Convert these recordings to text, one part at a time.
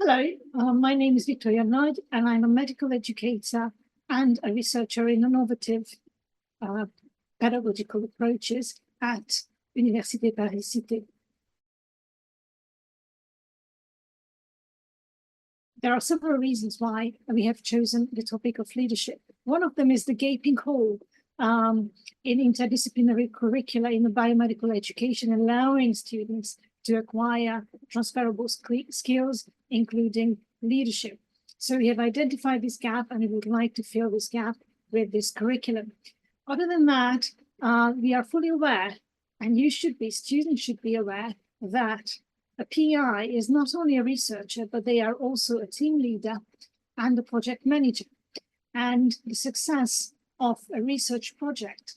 Hello, my name is Viktoria, and I'm a medical educator and a researcher in innovative pedagogical approaches at Université Paris-Cité. There are several reasons why we have chosen the topic of leadership. One of them is the gaping hole in interdisciplinary curricula in the biomedical education, allowing students to acquire transferable skills, including leadership. So we have identified this gap and we would like to fill this gap with this curriculum. Other than that, we are fully aware, and students should be aware that a PI is not only a researcher, but they are also a team leader and a project manager. And the success of a research project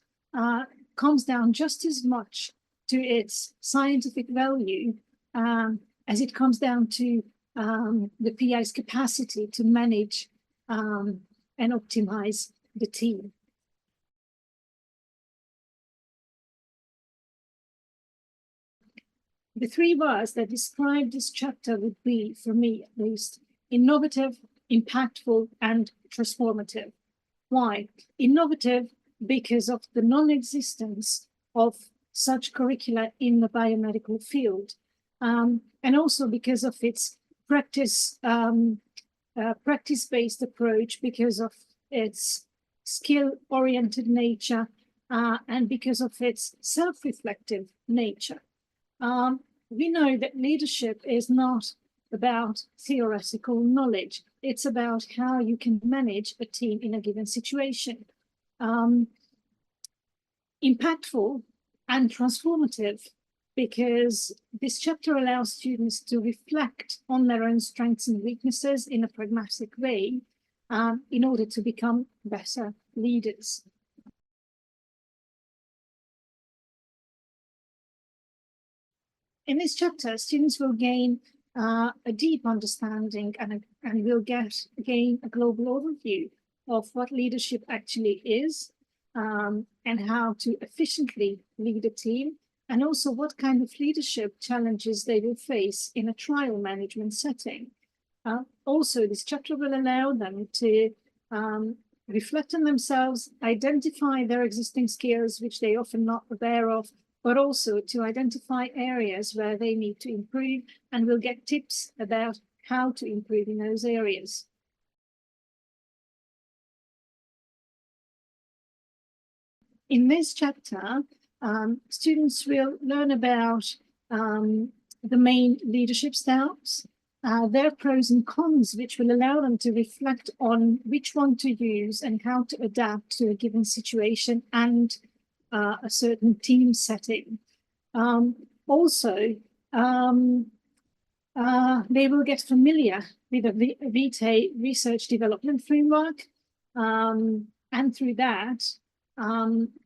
comes down just as much to its scientific value as it comes down to the PI's capacity to manage and optimize the team. The three words that describe this chapter would be, for me at least, innovative, impactful, and transformative. Why? Innovative because of the non-existence of such curricula in the biomedical field, and also because of its practice-based approach, because of its skill-oriented nature, and because of its self-reflective nature. We know that leadership is not about theoretical knowledge. It's about how you can manage a team in a given situation. Impactful and transformative, because this chapter allows students to reflect on their own strengths and weaknesses in a pragmatic way in order to become better leaders. In this chapter, students will gain a deep understanding and will gain a global overview of what leadership actually is, and how to efficiently lead a team, and also what kind of leadership challenges they will face in a trial management setting. Also, this chapter will allow them to reflect on themselves, identify their existing skills, which they often not aware of, but also to identify areas where they need to improve, and we'll get tips about how to improve in those areas. In this chapter, students will learn about the main leadership styles, their pros and cons, which will allow them to reflect on which one to use and how to adapt to a given situation and a certain team setting. Also, they will get familiar with the Vitae research development framework, and through that,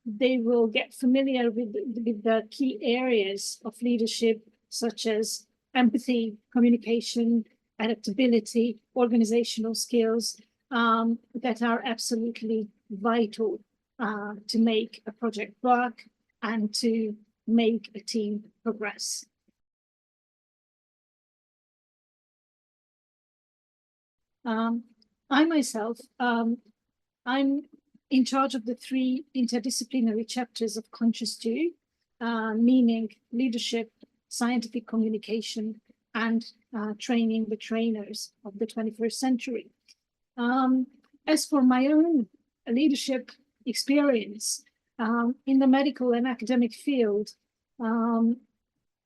they will get familiar with the key areas of leadership, such as empathy, communication, adaptability, organizational skills, that are absolutely vital to make a project work and to make a team progress. I myself, I'm in charge of the 3 interdisciplinary chapters of Ch10, meaning leadership, scientific communication, and training the trainers of the 21st century. As for my own leadership experience in the medical and academic field,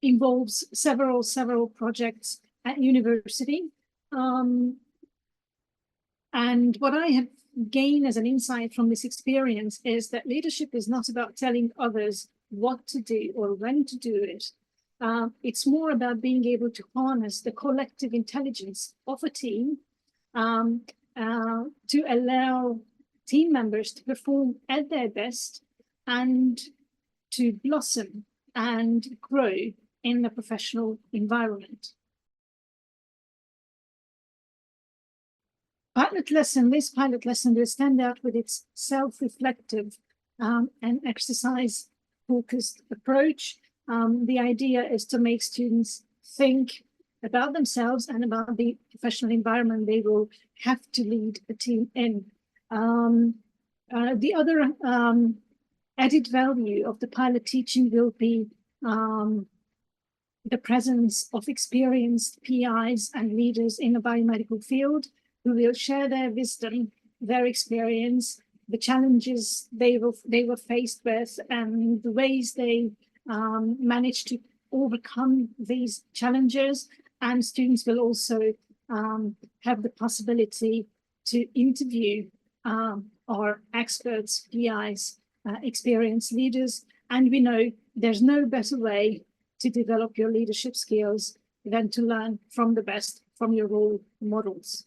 involves several projects at university. And what I have gained as an insight from this experience is that leadership is not about telling others what to do or when to do it. It's more about being able to harness the collective intelligence of a team to allow team members to perform at their best and to blossom and grow in the professional environment. This pilot lesson will stand out with its self-reflective and exercise-focused approach. The idea is to make students think about themselves and about the professional environment they will have to lead a team in. The other added value of the pilot teaching will be the presence of experienced PIs and leaders in the biomedical field who will share their wisdom, their experience, the challenges they were faced with, and the ways they managed to overcome these challenges. And students will also have the possibility to interview our experts, PIs, experienced leaders. And we know there's no better way to develop your leadership skills than to learn from the best, from your role models.